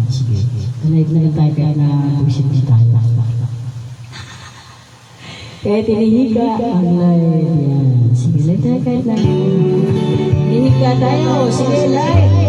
Sige. Live na lang tayo kaya na buwisit din tayo. Kaya tinihiga ang live. Yan. Sige, live tayo kahit na. Tinihiga tayo. Sige, live.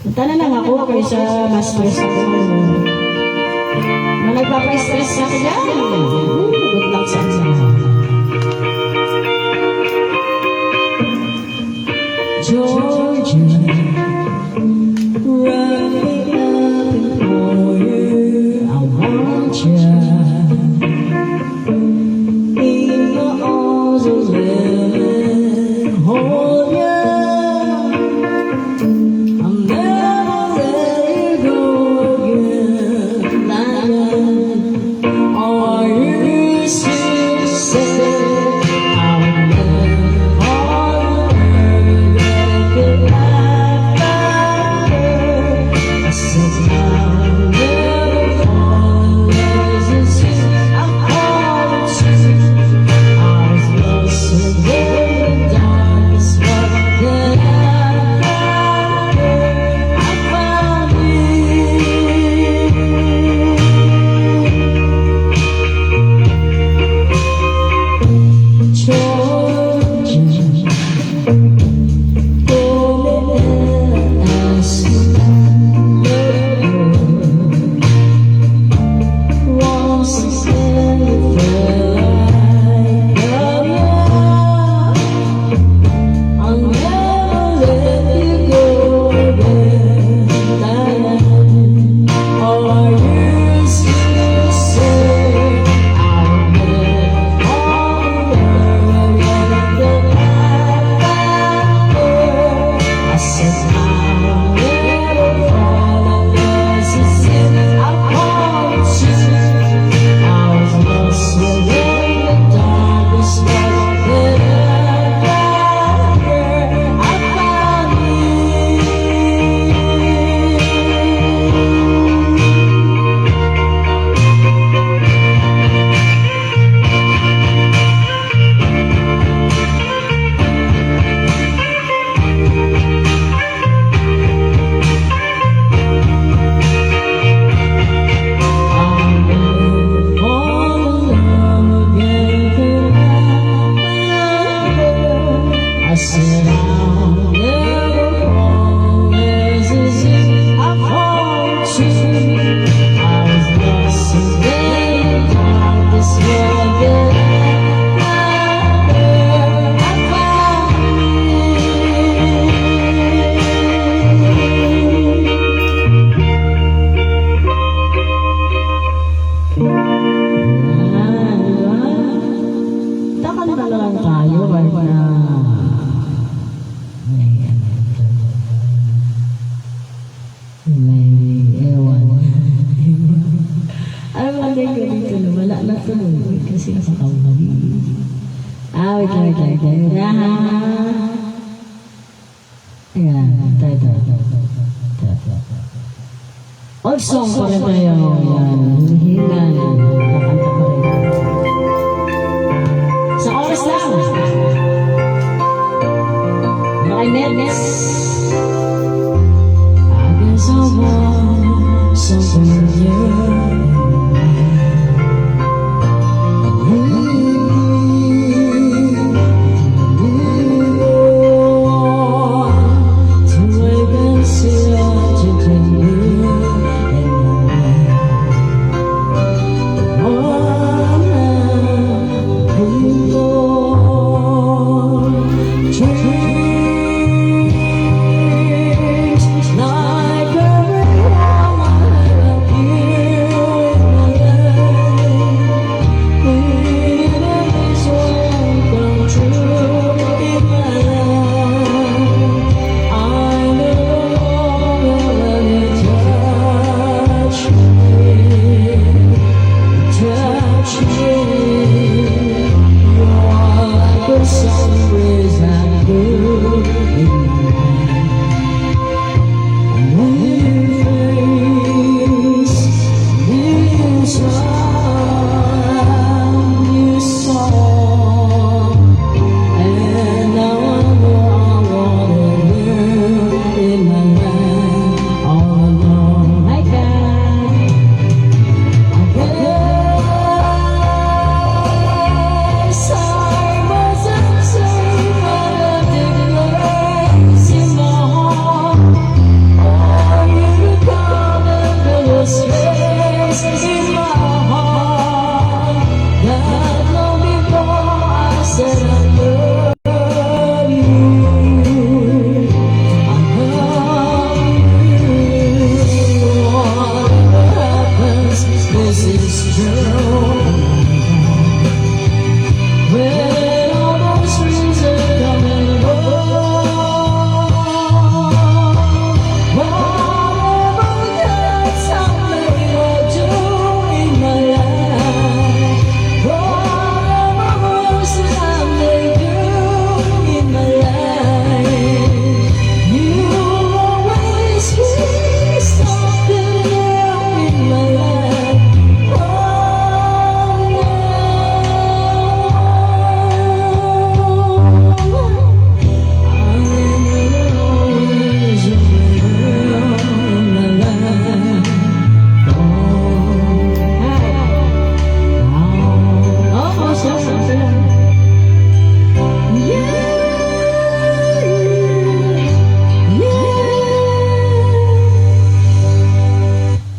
Punta na lang ako kaysa mas stress ako. Na nagpapa-stress sa kanya. Good luck sa akin. Georgia, right up for you. I want you in your arms of living. Hold you. May ewan. Alam mo, hindi ko dito na wala na tuloy kasi nakakawag. Wait lang. Ayan, tayo. Old song pa rin tayo. Yan, hihingan. Kakanta pa rin. Sa oras lang. Next. I guess I want something new.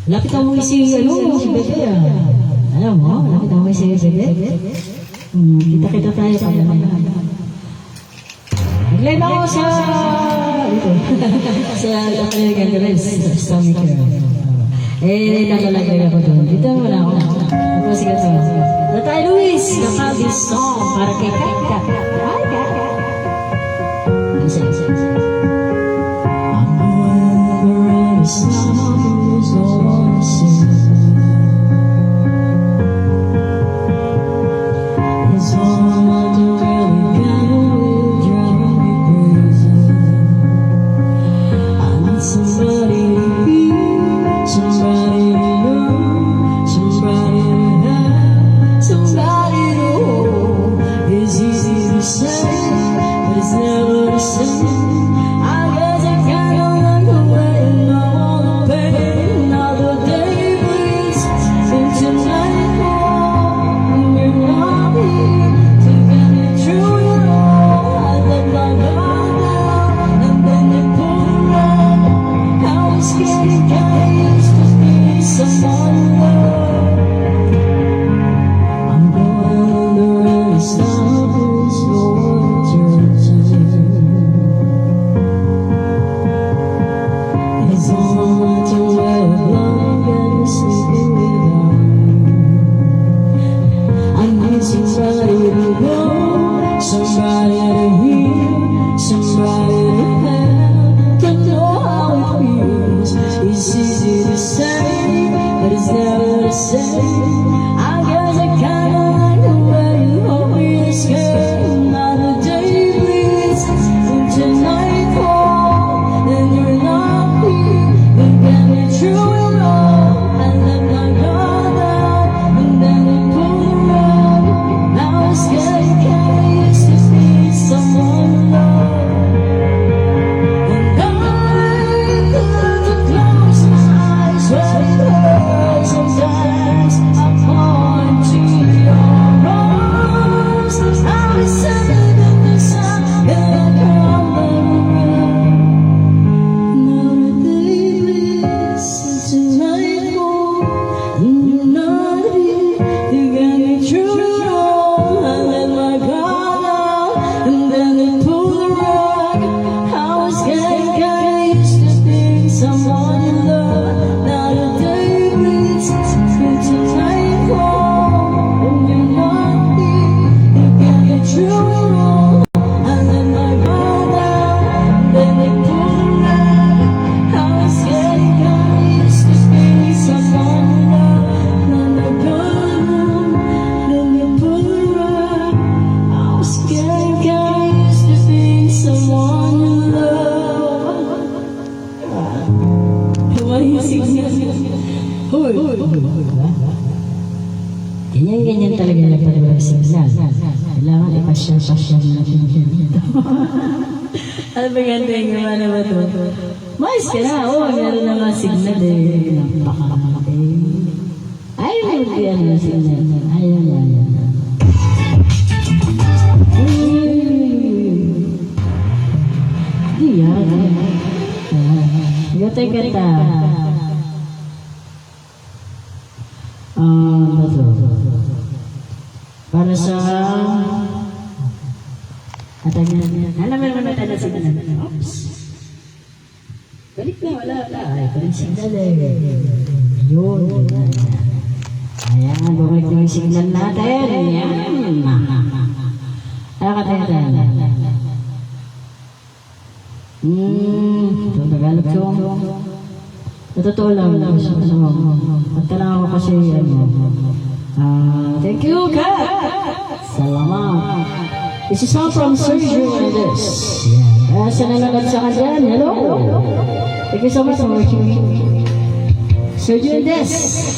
Lapit mo si Bebe. Alam mo, lapit mo si Bebe. Kita tayo sa nag-live ako sa American Dress, sa Mickey. Nakalagay ako doon. Dito wala ako. Ako sige to. Tatay Luis, nakabis song para kay Kaka. Isa. I'm going to summer is all the same. It's all I do really got will drive me crazy. I need somebody to be, somebody to know, somebody to have, somebody to hold. It's easy to say, I guess I kinda like the way you hold me scared. Now the day bleeds into nightfall, and you're not here. You get me through it all. I let my guard down, and then you pull the rug. Now it's getting kinda used to be someone to love. And I have to close my eyes when it hurts. Sometimes I point to your arms. I'll be sitting in the sun, and I come around. Now the day bleeds into nightfall, and you're not here. You got me through it all. I let my guard down, and then you pull the rug. I was getting kinda used to being someone you love. Now the day bleeds into nightfall, and you're not here. You got me through it all. I let my guard down, and then you pull the rug. I was getting kinda used to being someone you love. Now the guard down, then you pull the rug. I was getting kinda used to being someone you love. Mahisig niya. Hoy! Ganyan-ganyan talaga na pag walang signal. Kailangan ipasya-pasya natin yan dito. Ano ba ganda yung gumana ba ito? Mais ka na, oo, meron na mga signal eh. Napakalaki. Ayaw mo yan yung signal. Ayaw yan. Di yan. Gata-gata. Para sa alam mo naman natin na signal. Oops. Balik na, wala. Ay, parang signal eh. Yun. Ayan, bumalik na yung signal natin. Ayan. Ayaw ka tayo. Ito, Tagalog song. Natotoo lang. Pagka lang ako kasi, thank you, Kat! Salamat. This is all from Sergio Mendes. Kaya sa nanonood sa kanya, hello! Thank you so much for watching me. Sergio Mendes.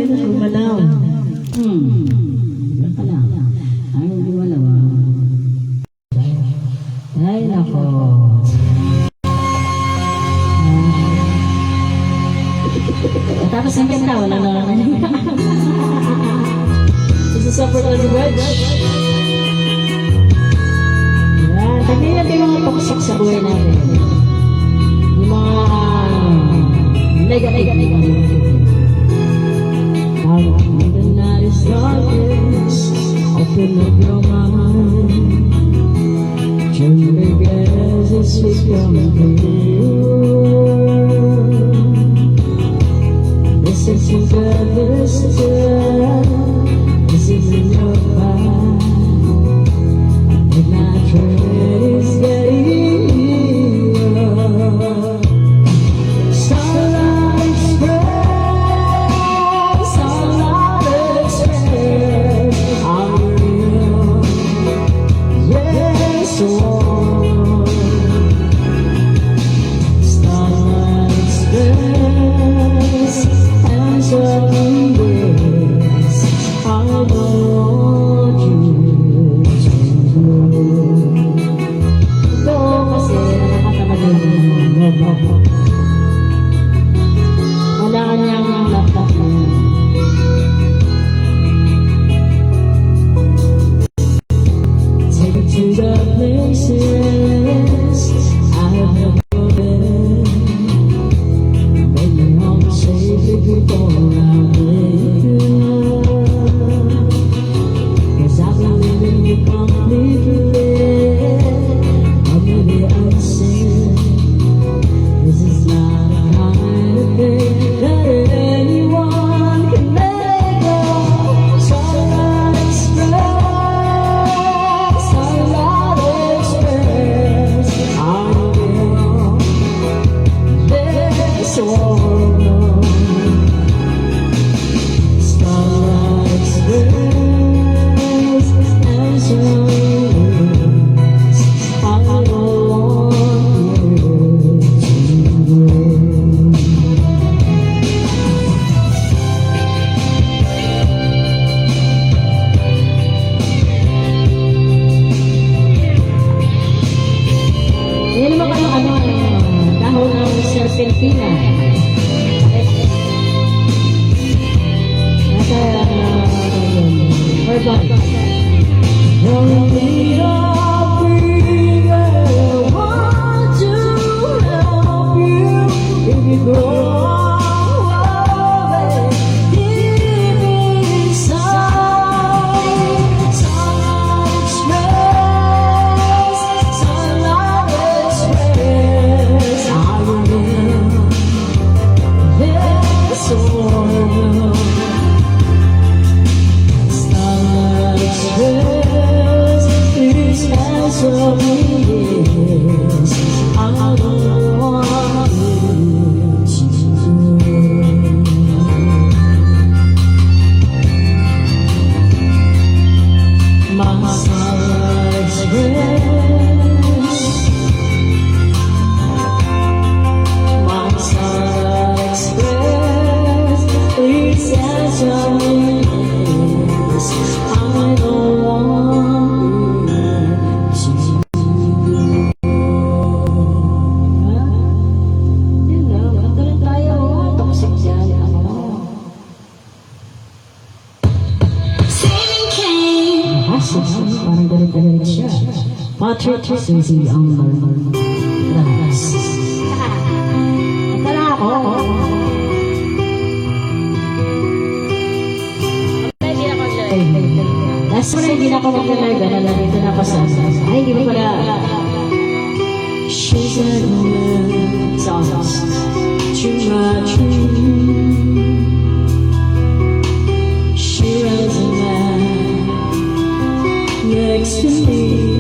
na gumalaw. Yan pala. Ay, hindi wala Ay, nako. Tapos ang ganda, wala na naman. This is Supper on the Bridge. Yan, tagli natin yung mga toxic sa buhay natin. Yung mga negative. When the night is darkest, open up your mind. Turn the gas and switch on the listen to the whisper, listen to your mind. Midnight train is getting nearer. Starlight Express, Starlight Express, I'm real, yes, Lord. Starlight Express, answer this, I want you to know. Ito kasi nakakatamad yung wala ka niyang laptop mo. Take it to the places I have never been. Make me home safely before I wake up. 'Cause I've been living you completely. Or maybe I'm sick. This is not the kind of thing that anyone can let go. Starlight Express, Starlight Express, I'm real, this world. Starlight Express, answer this, I want you to know. Yan naman kayo dahon ng serpentina. Nasa urban. Don't need a finger, want to help you if you go away. Deep inside, Starlight Express, Starlight Express, I will this world. Starlight Express, please answer me this, I want you to know. My Starlight Express, my Starlight Express, please answer me this, I don't want you to know. Yun lang, ito lang tayo, toxic dyan. Parang galit siya. Patrick Susie ang Ras. Ito na ako. Last one hindi na ako mag-live. Nandito na ako sa ay, hindi mo pala. She's a woman. Songs. Too much. She runs a man next to me.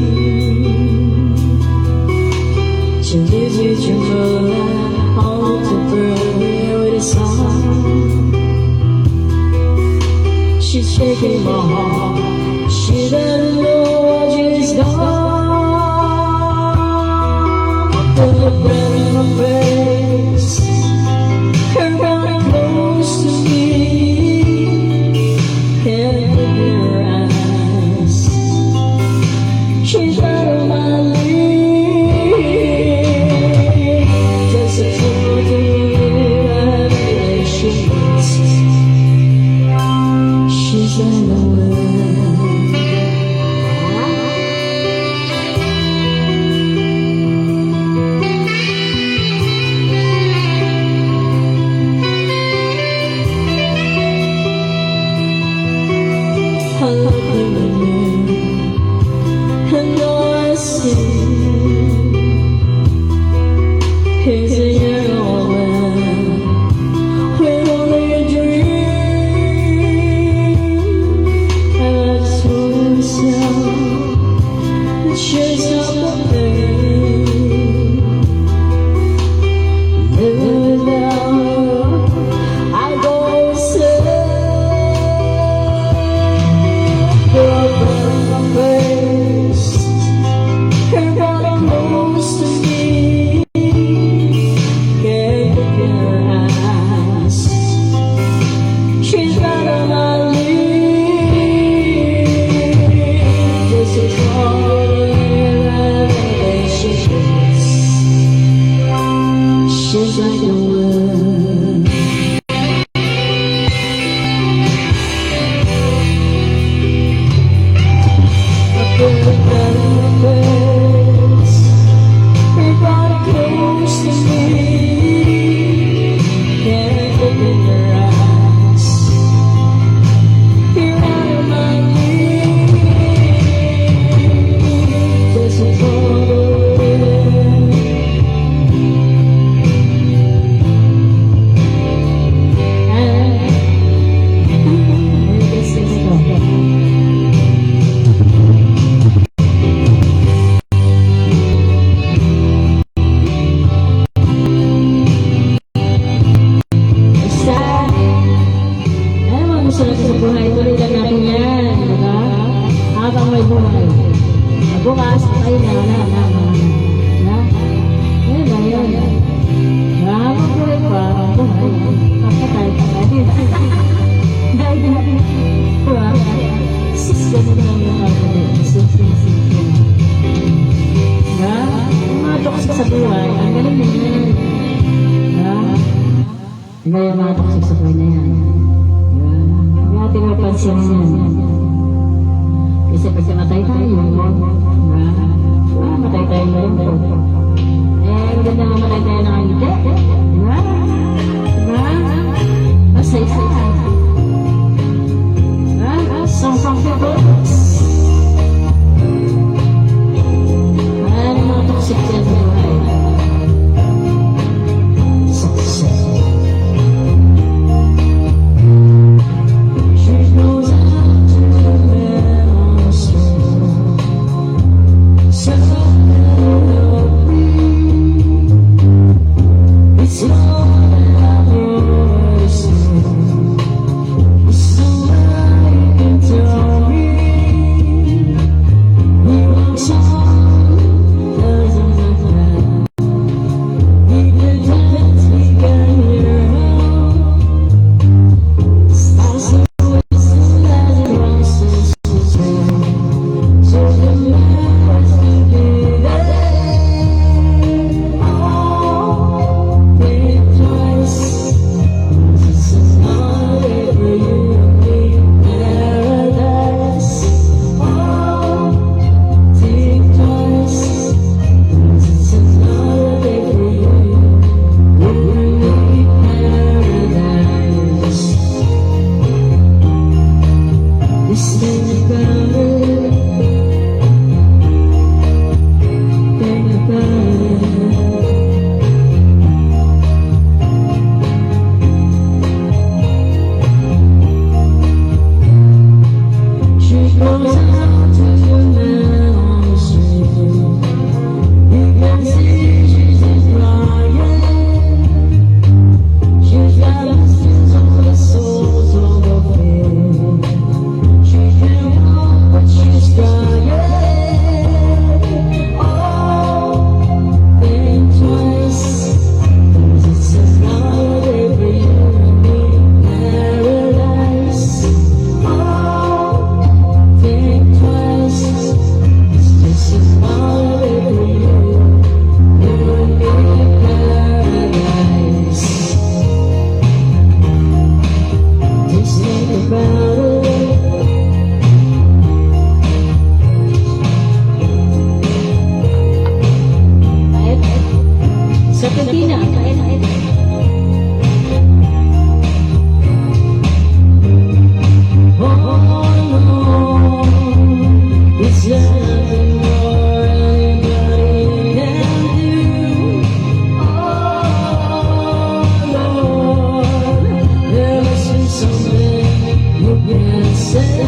She lives with your mother, all to burn with a song. She's shaking my heart. She doesn't know she's gone. Put a breath in my face, her running close to me. sunshine away. I look in the mirror and all I see is a young old man with only a dream. And I just want myself to chase up the pain. Live without, I go insane. Your face, her body moves to me. Can't look in her eyes. She's right on my lead. This is all she's like the wind. I feel it down in her face. Her body close to me. Can't look in her eyes. You're out of my league. This is all the wind. Gusto natin sa buhay, tuloy lang natin yan, diba? Habang may buhay. Bukas, ay na. Yan ba yun? Habang buhay pa, buhay. Kapatay pa natin. Dahil natin, diba? Ganun lang yung kapatay. Diba? Matok sa buhay, ang galing na yan. Diba? Diba yung matok sa buhay na yan? Ating mapansin yan. Kasi pag namatay tayo, matay tayo na rin po. Ang ganda na matay tayo ng hindi. Diba? Basta isa. Sang fibers. Ano mga toxic yan sa buhay? Success. She goes out to You say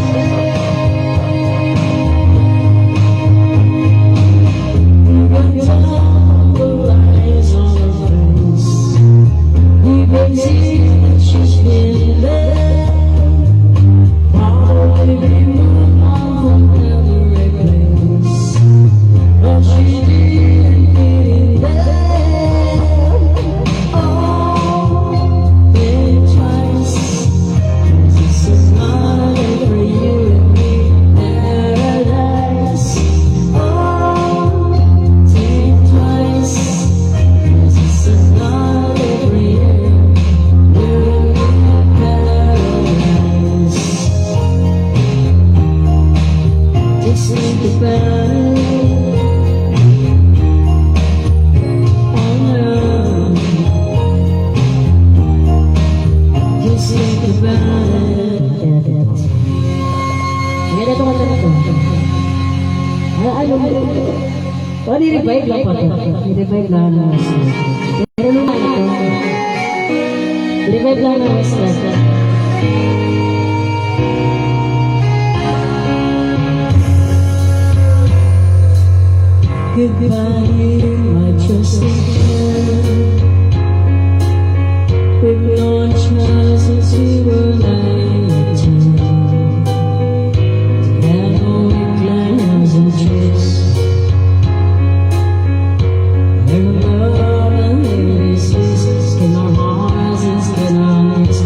Ganito ka na ito. Ano, ni-revive lang po ito. Ni-revive lang na pero nung ito, revive lang na stress. goodbye, my trusted friend. We've known each other since we were 19. Had only plans and tricks. Their love and their faces, in our hearts and in our necks.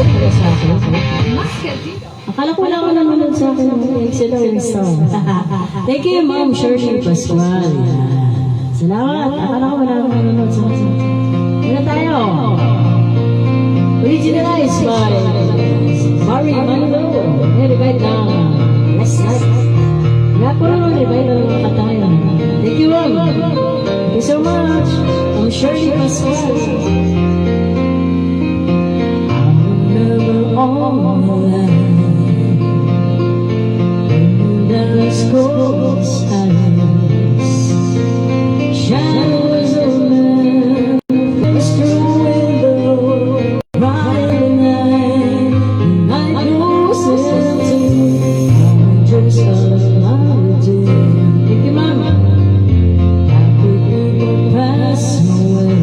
ka sa akin. Akala ko lang ako nanonood sa akin ng excellent song. Thank you, Ma'am Shirley Pascual. Salamat. Akala ko wala akong nanonood sa akin. Ano tayo? Originalized by Barry Manilow. Revive ng Last Night. Kaya po naman revive ng mga kanta ngayon. Thank you, Ma'am. Thank you so much. Ma'am Shirley Pascual. All my life, the schools eyes, shadows of men, through window, bright night, night goes empty. I'm just another day. Thank you, Ma'am. Happy people pass away.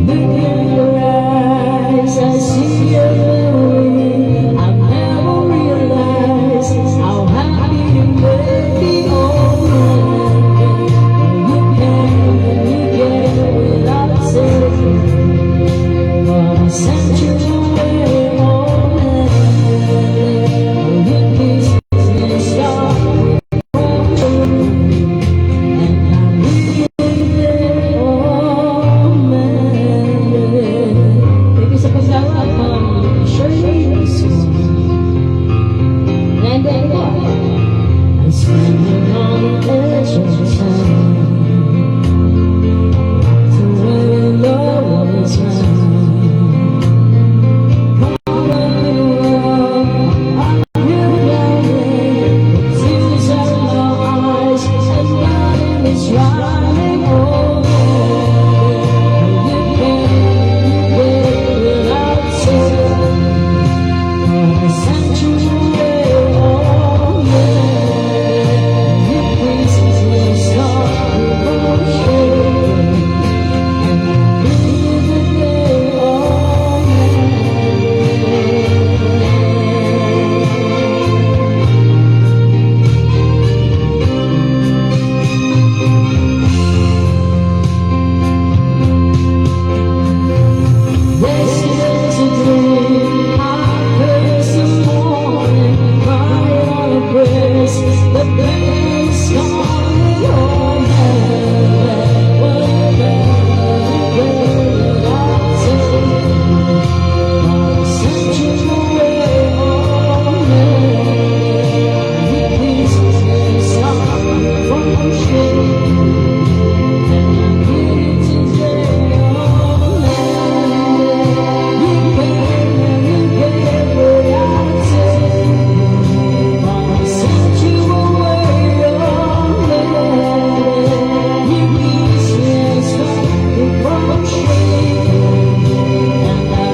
Look in your eyes, I see your memory. I've never realized how happy you made me. Oh, you came and you gave without saying. But I sent you away, oh man. You kissed me and started crying. And I'm leaving there, oh man. Thank you sa paggawa, Ma'am Shirley Pascual. And then po, I spend a long edge of time to where love is mine. All over the world, I'm here blinded, the tears are in my eyes, and nothing is running over. You came, you gave without saying. I sent you away, oh man. You pleased me, sorry, bullshit. And I leave the day, oh man. This is a dream. I curse the morning, cry on a breast. The pain's gone, oh man. Whatever I say, I sent you away, oh man. You please me, sorry for shame. And I'm here today, oh man. You came and you gave without saying. I sent you away, oh man. You please me and sorry for shame. And I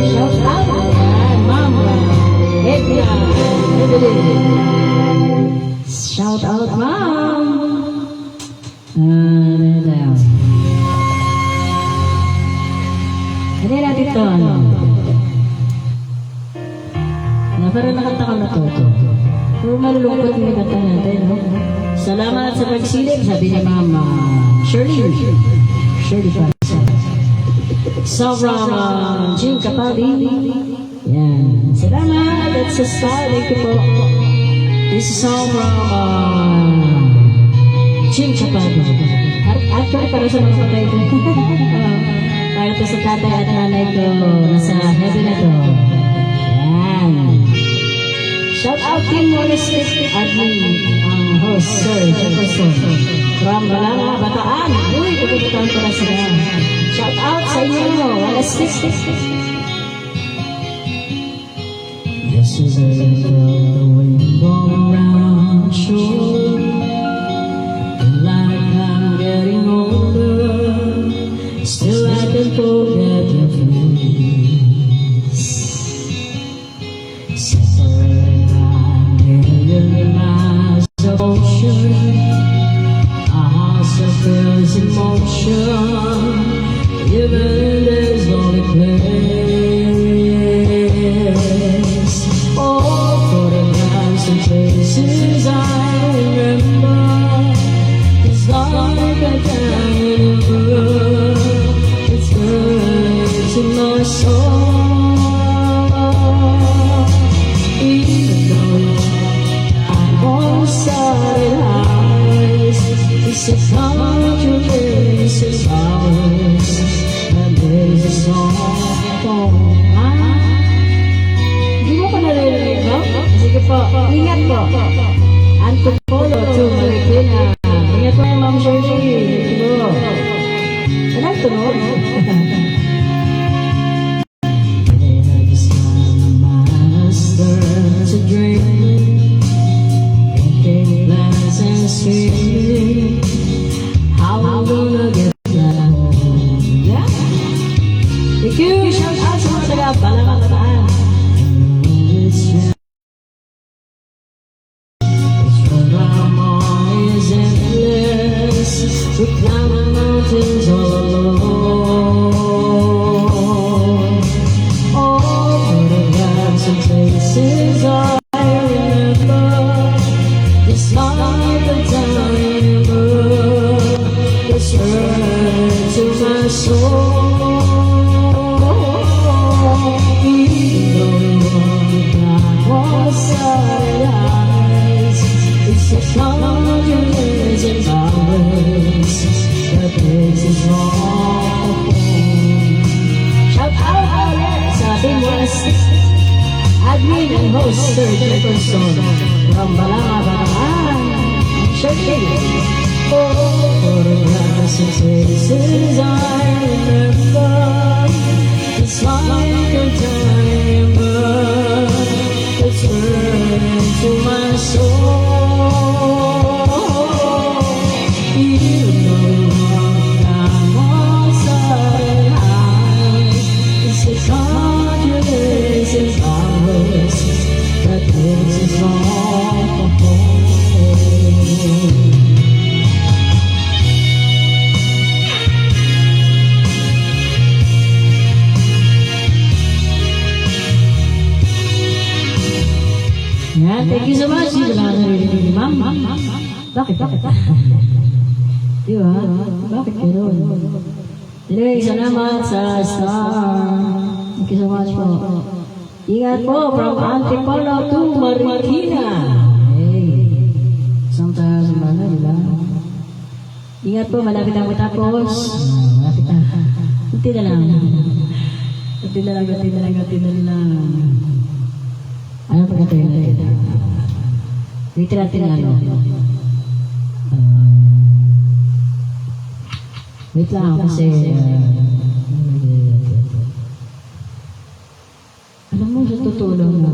shout out, Ma'am Edna Evelyn. Shout out, Ma'am. Ano tayo? Hindi natin ito, ano? Parang nakanta ka na to. Puro malulungkot yung kanta natin, no? Salamat sa pagsilip, sabi ni Ma'am Shirley. Shirley Pascual. Sobrang Jim Capaldi. Yan. Salamat at sa star. Thank you po. This is all from Jim Capaldi. Actually, para sa mga patay ko. Para to sa tatay at nanay ko nasa heaven na to. Yan. Shout out Team Monistic Admin, ang host, Sir Jefferson. From Balanga, Bataan. Uy, pupuntahan ko na sila. Shout out sa inyo. Monistic. Yesterday I felt the wind blowing around the shore. And like I'm getting older, still I can forget your face. Separated by million miles of ocean, our hearts are filled in motion. my soul. Even though I won't started eyes, it's a conjuration powers, and there's a song for Hindi mo ko naririnig, no? Sige po, ingat po. Antipolo to Marikina. Ingat po yung Ma'am Shirley. Siguro. Walang tunog. to dream, making plans and sweet. How I'm gonna get that home? Yeah. Thank you. Shout out sa mga taga-Balang Kataan. It's I'm always endless to climb the mountains all alone. Oh, but I've got some places I remember, just like the time that's hurt to my soul. Even though was side eyes, it's a conjuration powers that makes us wrong. Shout out ulit sa ating West admin and host, Sir Jefferson from Balanga Bataan. Shirley. Photographs and faces I remember, it's like a timer that's burned to my soul. Even though I'm outside high, it's the conjuration powers that makes us all whole. Yan, thank you so much. Hindi ba naririnig ni Ma'am? Bakit? Di ba? Bakit gano'n? Anyway, salamat sa star. Thank you so much po. Ingat po from Antipolo to Marikina. Hey, isang tayo sa mga, di ba? Ingat po, malapit ang matapos. Malapit na. Kunti na lang. Kunti na lang. Ano pagkatayo natin? Wait natin ano. Wait lang kasi alam mo sa totoo lang na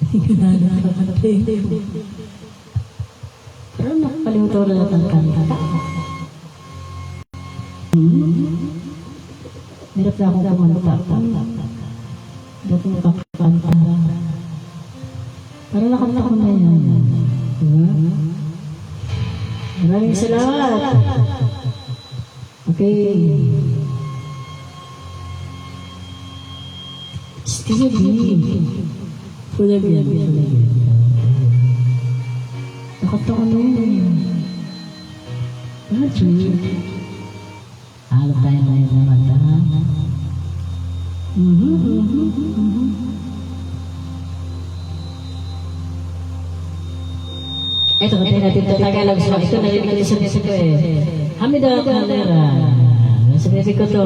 hindi ko na nakakatay. Pero nakakalimutan na natin kanta. Hirap na akong kumanta. Dapat makakanta. Para nakanta ko na yan. Diba? Maraming salamat. Okay. Steve. Full yan. Nakanta ko na yan. Bakit? Alam tayo ngayon na mata. Ito, katay natin ito Tagalog. So, ito narinig ko sa music ko eh. Hamida Caldera. Sa music ko to.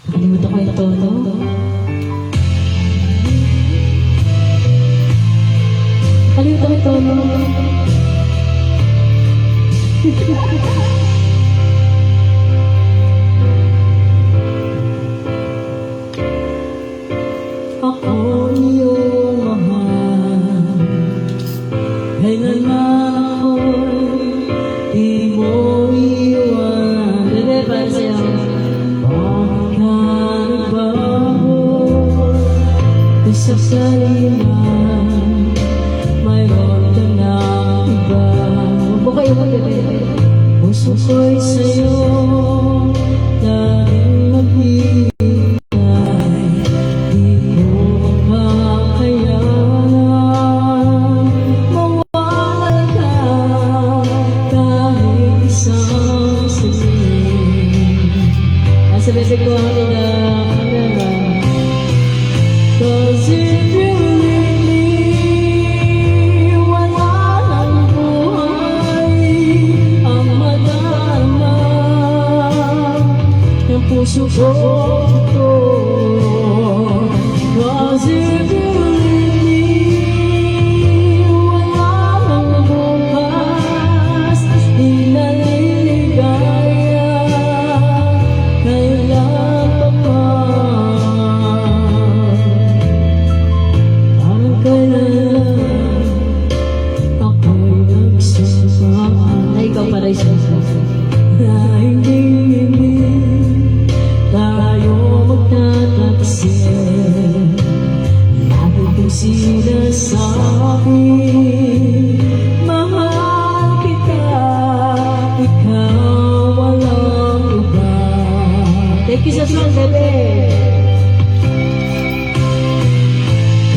Nakalimutan ko yung tono. Nakalimutan ko yung tono. Ako iyong mahal, kailanman ako'y di mo iwan. Bebe, para sa'yo. Bakit ka nagbago? Isa sa iman, mayroon ka na iba. Huwag mo kayo mag-bebe. Puso ko'y sa'yo Nasa bibig ko ang camera. Cause if you leave me, wala nang buhay ang madarama ng puso ko. Cause if you leave me, wala nang bukas, di naliligaya, kailan pa man. Parang kailan ako'y nagsasama Ay, ikaw pa rin siya. na hindi tayo magtataksin. Lagi kong sinasabi, mahal kita, ikaw walang iba. Thank you sa song, bebe.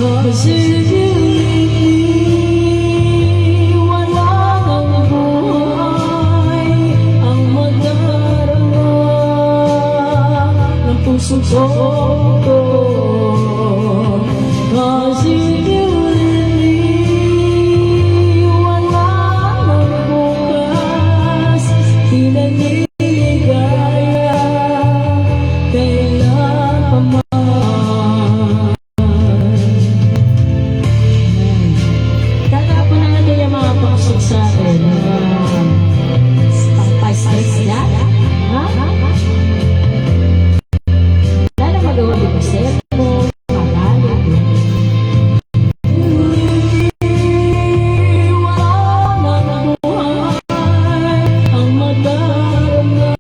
Cause if you leave me, wala nang buhay ang madarama ng puso ko. Cause if you leave me, wala nang bukas, di naliligaya, kailan pa man. Tatapon na natin yung mga paksok sa atin. Pang-spice na? Ha? Wala na magawa dito. Sermo, magalit. Wala nang buhay ang madarama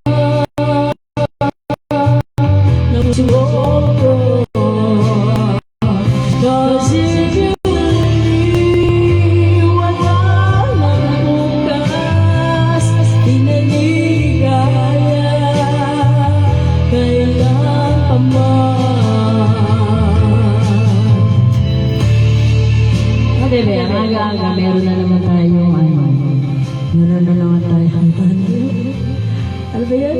ng puso ko. Cause if you leave, wala nang bukas, di naliligaya, kailan pa man. O, bebe, ang aga-aga, meron na naman tayo, meron na naman tayo hantan. Ano ba yan?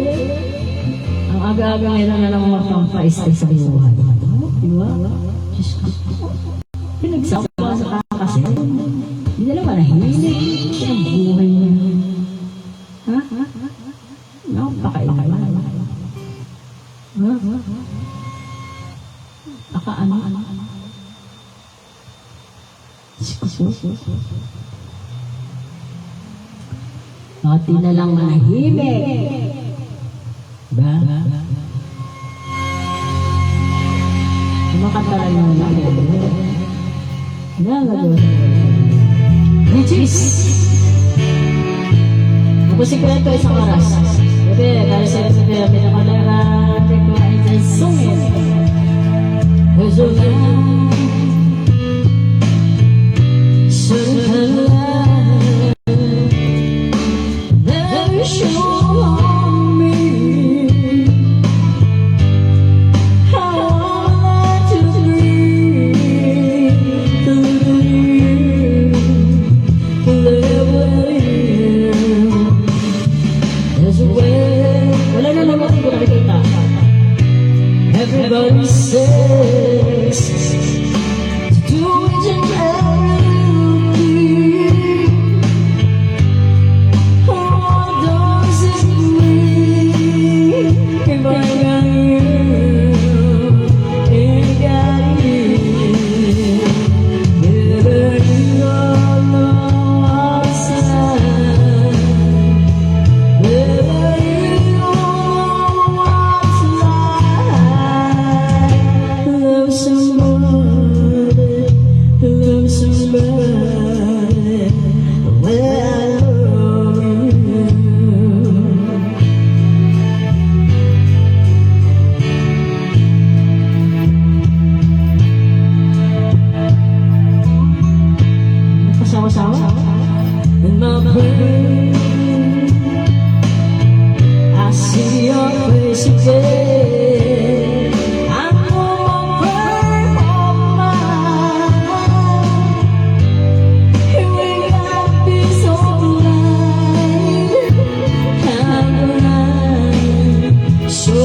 Ang aga-aga, meron na naman mga pang-paiste sa buhay. Di ba? Diyos ko. Pinagsama sa kasi. Hindi na naman nahilig. Ang buhay niya. Ha? Napakailan. Ha? Ano? Pati na lang manahimik. Ba? Kumakanta lang naman natin. Nagagawa. Riches! Napusikreto isang oras. Bebe, kaya sa bebe, pinakalera, ko ay sasungin. There's a land, certain land, that is sure on me. How I like to breathe through the years, live with you. There's a way. Wala na naman ko nakikita. Everybody says to do it in what does it mean if I got you? Ain't got you. Never you know outside. Never you know what's like. Love somebody, love somebody, the way I love you. Nakasawa-sawa? In my brain, I see your face again. I know a frame of mind. Here we got this whole life. I'm blind, so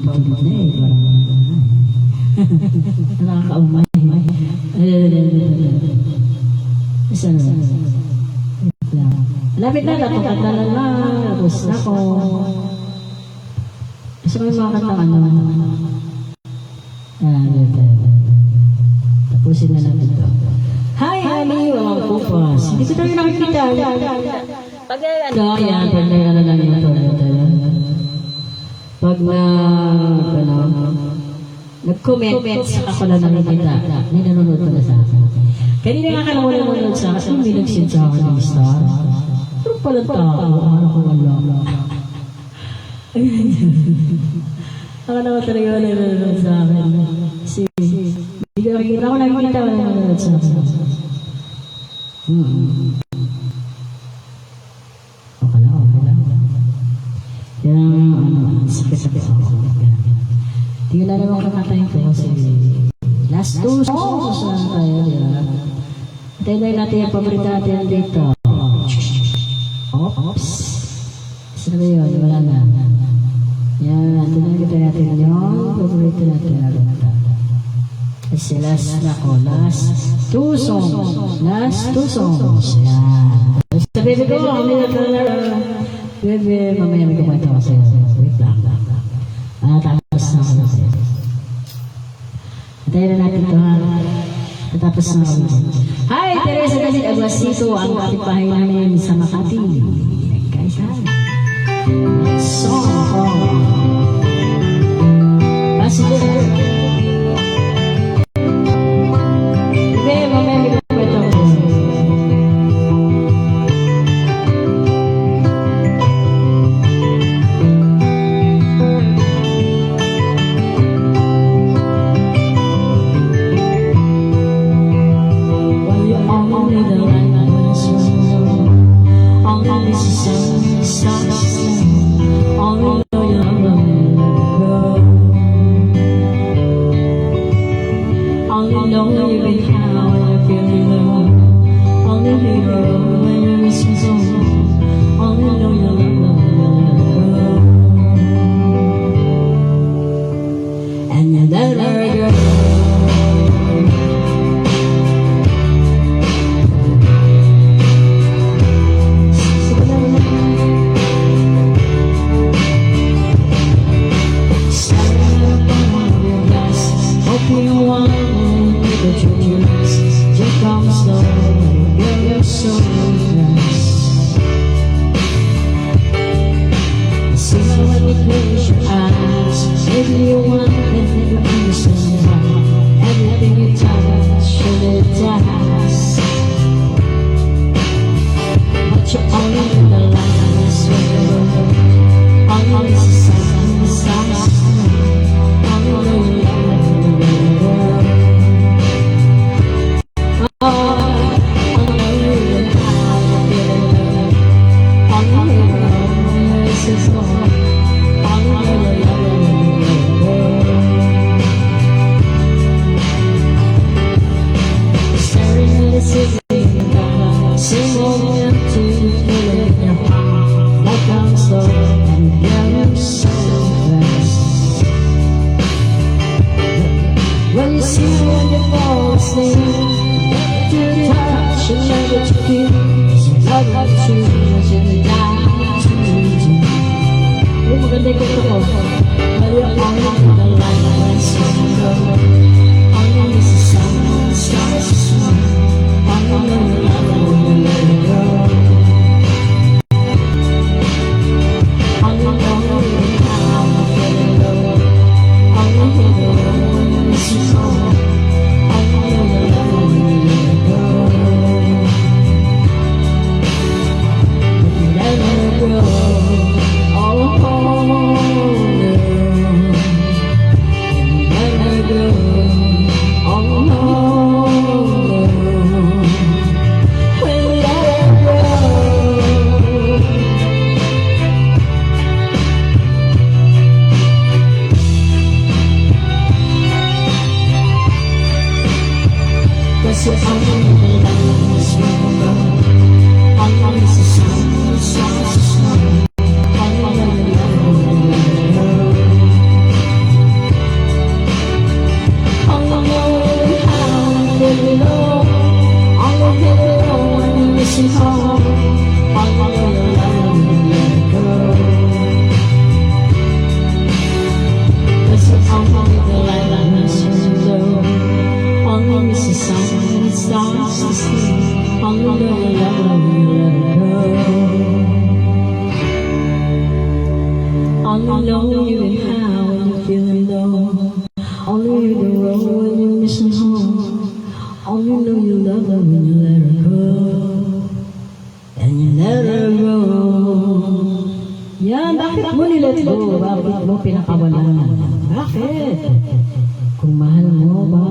paulit-ulit na eh. Parang nakakaumay. Isa na. Lapit na, napakatalan na. Tapos na ko. Gusto ko yung mga kantang ano. Tapusin na natin ito. Hi, honey! Walang kupas. Hindi ko tayo nakikita. Pag ano, yan. Pag na ano lang ito. Pag na, ano, nag-comment, ako na nakikita. May nanonood ko na sa akin. Kanina nga ka naman nanonood sa akin. May nag-send sa akin ng star. Pero pala tao. Ano ko wala. Ako naman talaga wala nanonood sa akin. Kasi, hindi ko nakikita. Ako nakikita wala nanonood sa akin. Okay lang. Kaya, sakit-sakit ako. Hindi ko na naman kakatayin ko kasi last 2 songs lang tayo, di ba? Tayo natin yung paborita natin dito. Oops. Sino ba yun? Wala na. Yan, tinagita natin yung paborito natin na rin. Kasi last 2 songs. Last 2 songs. Yan. Sa bebe ko, bebe, mamaya may kukwento ko sa'yo. Wait lang. Tapos na ako na sa'yo. Tayo na natin ito ha. Tatapos na ako. Hi, Teresa David Aguasito, ang kapitbahay namin sa Makati. Guys, ha? Song from Pasig. Bebe, mamaya may kukwento ko sa'yo. missing home. I know you'll let it go. Cause only the light that misses you low. Only misses sun when it starts to sleep. Only know you'll let it go. Only know you and how when you're feeling low. Only the road when you're missing home. Only know you love her when you let her go. And you let her go. Yan, bakit mo nilet go? Bakit mo pinakawalan? Bakit? Kung mahal mo ba?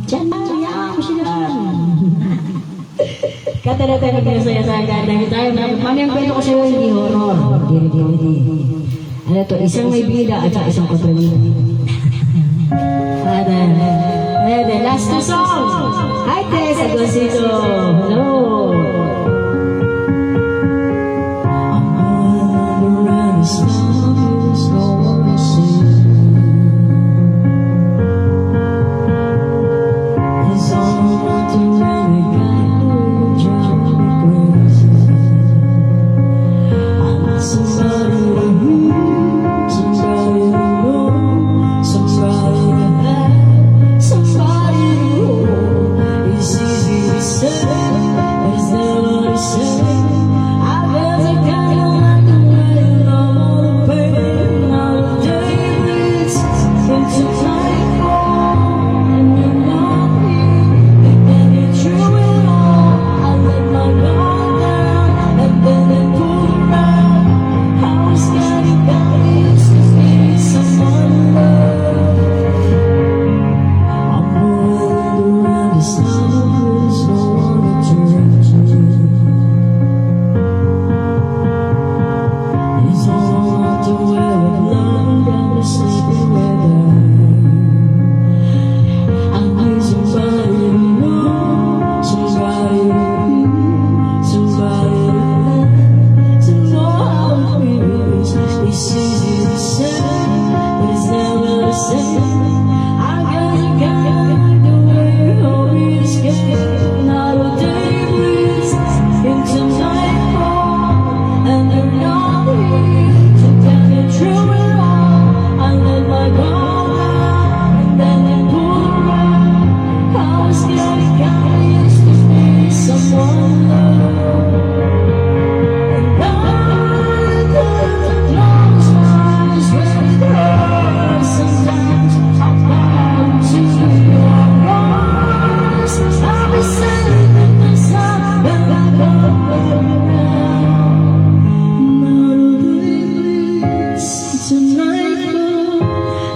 Diyan na, hayaan ko sila. Kata-kata saya dahil tayo na mami ang kwento ko sa'yo hindi horror. Hindi. Ano to, isang may bida at saka isang kontrabida. The last two songs. Hi, Tess Agosito. Hello. I'm all around the stars, no one to see. It's all about the way we got you, drive me crazy. I need somebody to hear, somebody to know, somebody to have, somebody to hold. It's easy to say, but it's never the same. I guess I kinda like the way you love all the pain, all the days into nightfall, and you're not here. And then you threw it all. I let my guard down, and then it pulled around. I was scared you got used to being someone to love. I'm rolling around the stars, there's no one to turn to. It's all about the way of love, got me sleeping with her. I need somebody to know, somebody to hear, somebody to love, to know how it feels. It's easy to say, but it's never the same. I guess I kinda like the way you hold me escape. Now the day bleeds into nightfall, and you're not here to get me through it all. I let my guard down, and then you pulled around. I was scared you got used to being someone to love. And I couldn't close my eyes when it hurts. Sometimes I fall into your arms. I'll be saying it myself when I go around. Now the day bleeds into nightfall,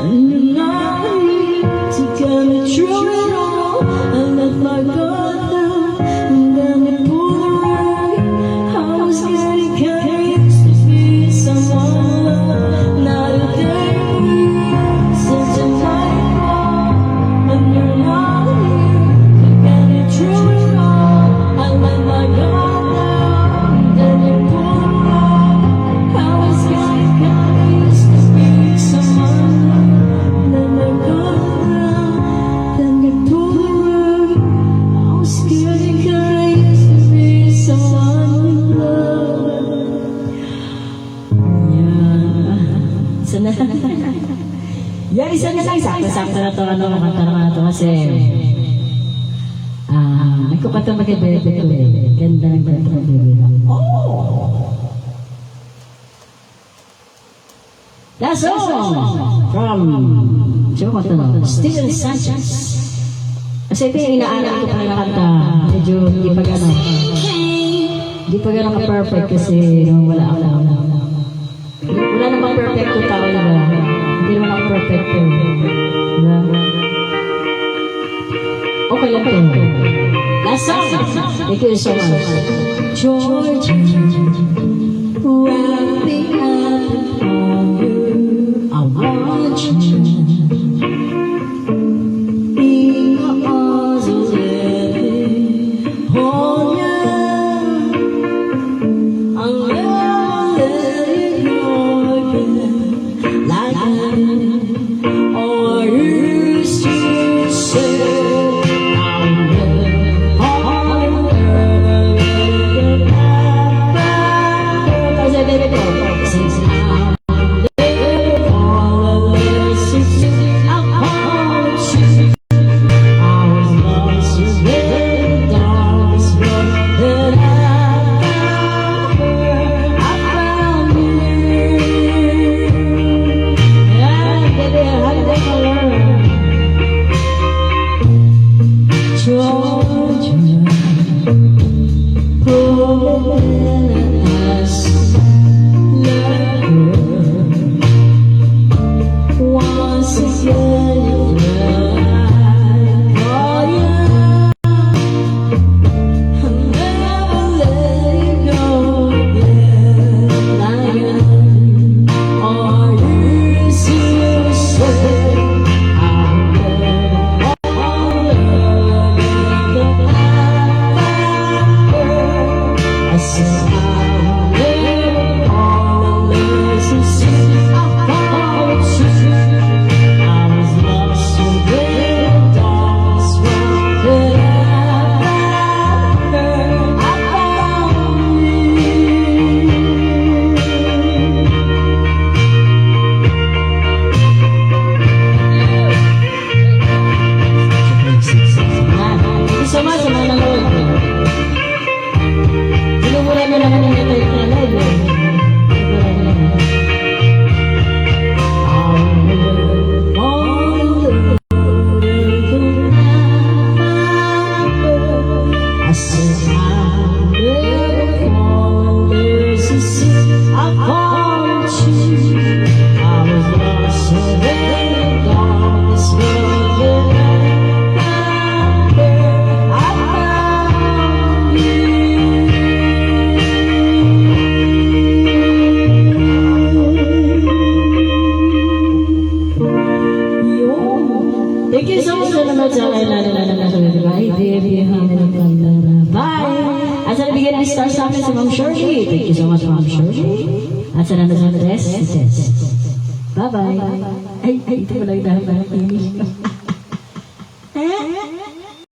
and you're not here to get me through it all. I let my guard down, and then you pulled the rug. I was scared you can't used to be someone to love. Now the day bleeds into nightfall, and you're not here to get me through it all. I let my guard down, and then you pulled the rug. I was scared you can't used to be someone to love. Let my guard down, then you pulled the rug. I was scared you can't used to be someone to love. Yan. Isa na. Yan, isa na lang. Sakto-sakto na to. Kanta na to kasi may kukanta mag-bebe ko eh. Ganda ng kanta mag-bebe ko. Last song from sino kanta na? Steven Sanchez. Kasi ito yung inaalam ko pa na kanta. Medyo hindi pa gano'n. Hindi pa gano'n ka-perfect kasi wala ako. Wala namang perfecto tao na ba? Hindi naman ako perfecto. Diba? Okay lang to. Last song. Thank you so much. Georgia, wrapping up on you. I want you in my arms, living on you. I'll never let it go again like I did. Oh, I used to say I'm never on earth. again. Oh yeah, I'll never let it go again. Are you serious? I'll never fall in love I said I'll never fall unless you see I found you. I was lost within the darkness when I found you. So much of my Lord. Sinubura mo naman yung ito yung live eh. Sinubura mo naman. I said I'll never fall unless you see I found you. I was lost within the darkness but I found you. Thank you so much sa naman sa kailangan na bye, baby. Bye! At sa nabigyan ng stars sa akin si Ma'am Shirley. Thank you so much, Ma'am Shirley. At sa nanonood sa Tess, si Tess. Bye-bye. Ay, ito pala yung dahan-dahan.